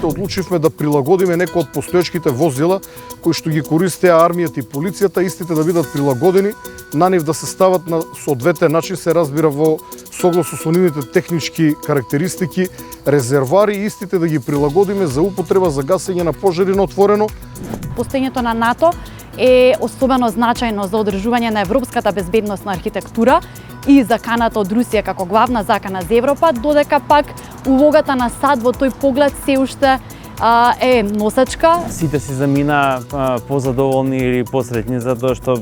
властите одлучивме да прилагодиме некои од постоечките возила кои што ги користеа армијата и полицијата, истите да бидат прилагодени, на нив да се стават на соодветен начин, се разбира во согласно со нивните технички карактеристики, резервари, истите да ги прилагодиме за употреба за гасење на пожари на отворено. Постоењето на НАТО е особено значајно за одржување на европската безбедносна архитектура и заканата од Русија како главна закана за Европа, додека пак улогата на САД во тој поглед се уште е носачка. Сите си замина позадоволни или посреќни затоа што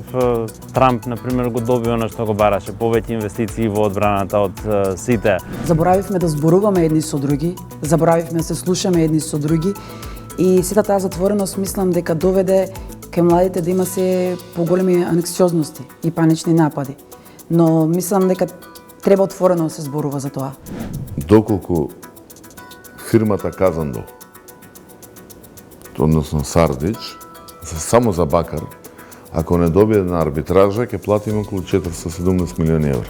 Трамп, например, го доби она што го бараше, повеќе инвестиции во одбраната од сите. Заборавивме да зборуваме едни со други, заборавивме да се слушаме едни со други и сета таа затвореност мислам дека доведе кај младите да има се поголеми анксиозности и панични напади. Но мислам дека треба отворено да се зборува за тоа. Доколку фирмата Казандо, односно Сардич, само за бакар, ако не добие на арбитража, ќе платиме околу 470 милиони евра.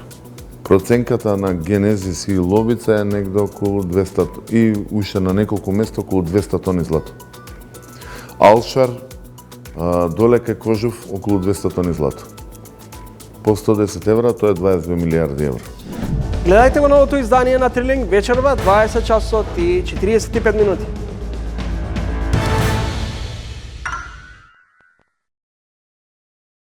Проценката на Генезис и Лобица е негде околу 200 и уште на неколку места околу 200 тони злато. Алшар, долека Кожув околу 200 тони злато. По 110 евра, тоа е 22 милиарди евра. Гледајте го новото издание на Трилинг вечерва 20 часот и 45 минути.